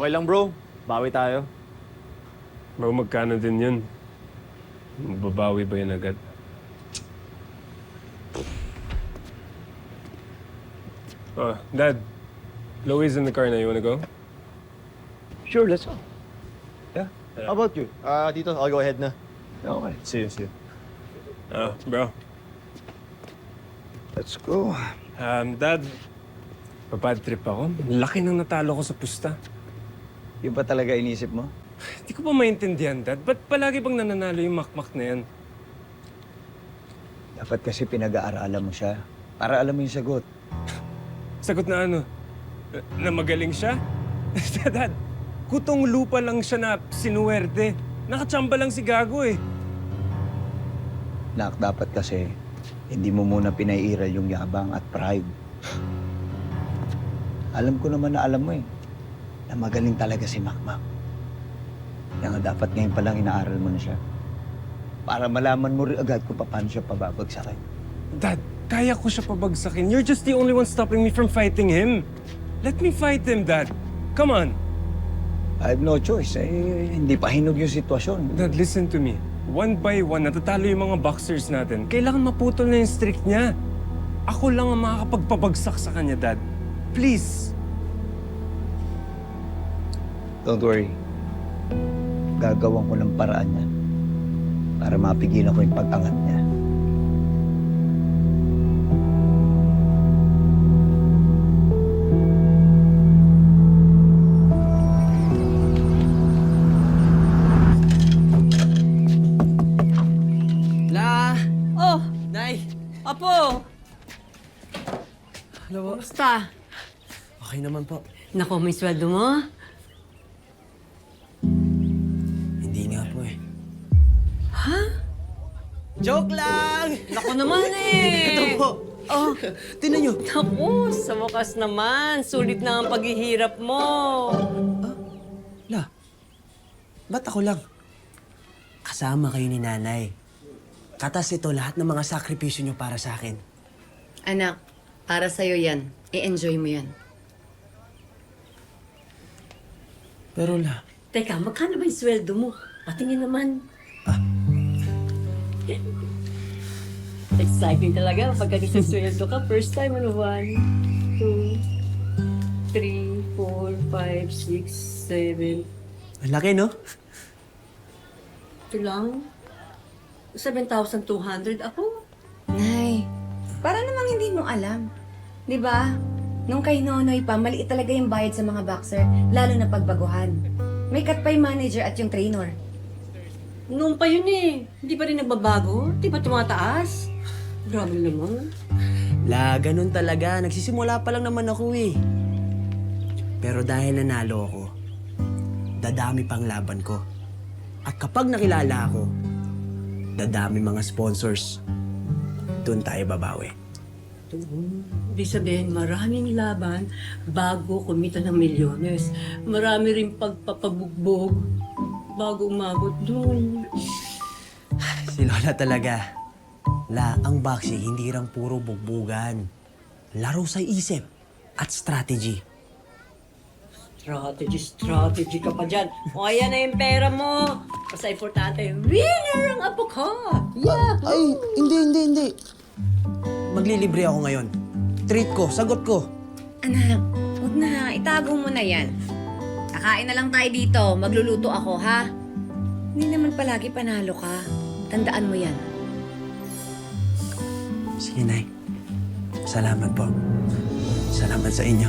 Okay lang bro, bawi tayo. Bro, magkano din yun? Babawi ba yun agad? Oh, Dad. Chloe's in the car na. You wanna go? Sure, let's go. Yeah. How about you? Tito, I'll go ahead na. Okay. See you. Bro. Let's go. Dad. Papad trip ako. Laki nang natalo ko sa pusta. Yung ba talaga inisip mo? Hindi ko pa maintindihan, Dad. Ba't palagi bang nananalo yung makmak na yan? Dapat kasi pinag-aaralan mo siya para alam mo yung sagot. Sagot na ano? Na magaling siya? Dad, kutong lupa lang siya na sinuwerte. Nakachamba lang si Gago eh. Nak, dapat kasi hindi mo muna pinairal yung yabang at pride. Alam ko naman na alam mo eh, na magaling talaga si Makmak. Kaya nga dapat ngayon pa lang inaaral mo na siya. Para malaman mo rin agad kung paano siya pababagsakin. Dad, kaya ko siya pabagsakin. You're just the only one stopping me from fighting him. Let me fight him, Dad. Come on. I have no choice. Hindi pa hinog yung sitwasyon. Dad, listen to me. One by one, natatalo yung mga boxers natin. Kailangan maputol na yung streak niya. Ako lang ang makakapagpabagsak sa kanya, Dad. Please. Don't worry. Gagawan ko ng paraan yan para mapigilan ko yung pag-angat niya. Oh, Nay! Apo! Hello. Kumusta? Okay naman po. Naku, may sweldo mo? Hindi nga po eh. Ha? Joke lang! Naku naman eh! Ito po. Oh, Tinan nyo. naku, sa wakas naman. Sulit na ang paghihirap mo. La, ba't ako lang? Kasama kayo ni Nanay. Katas ito lahat ng mga sakripisyo nyo para sa akin. Anak, para sa'yo yan. I-enjoy mo yan. Pero La, Teka, magkano ba yung sweldo mo? Patingin naman. Exciting talaga pagka isang sweldo ka. First time, 1, 2, 3, 4, 5, 6, 7. ang laki no? Ito lang. 7,200 ako. Nay, para namang hindi mo alam. Di ba? Nung kay Nonoy pa, maliit talaga yung bayad sa mga boxer, lalo na pagbaguhan. May cut pa yung manager at yung trainer. Noon pa yun eh. Hindi pa rin nagbabago. Di ba tumataas? Grabe naman. La, ganun talaga. Nagsisimula pa lang naman ako eh. Pero dahil nanalo ako, dadami pang laban ko. At kapag nakilala ako, dadami mga sponsors. Doon tayo babawi. Ibig sabihin, maraming laban bago kumita ng milyones. Marami rin pagpapabugbog bago umabot doon. Si Lola talaga. La, ang boxing hindi lang puro bugbugan. Laro sa isip at strategy. Strategy ka pa dyan. O, ayan na yung pera mo. Basta importante, winner ang apo ko. Yeah! Ay, hindi. Maglilibre ako ngayon. Treat ko, sagot ko. Anak, huwag na. Itago mo na yan. Kakain na lang tayo dito. Magluluto ako, ha? Hindi naman palagi panalo ka. Tandaan mo yan. Sige, Nay. Salamat po. Salamat sa inyo.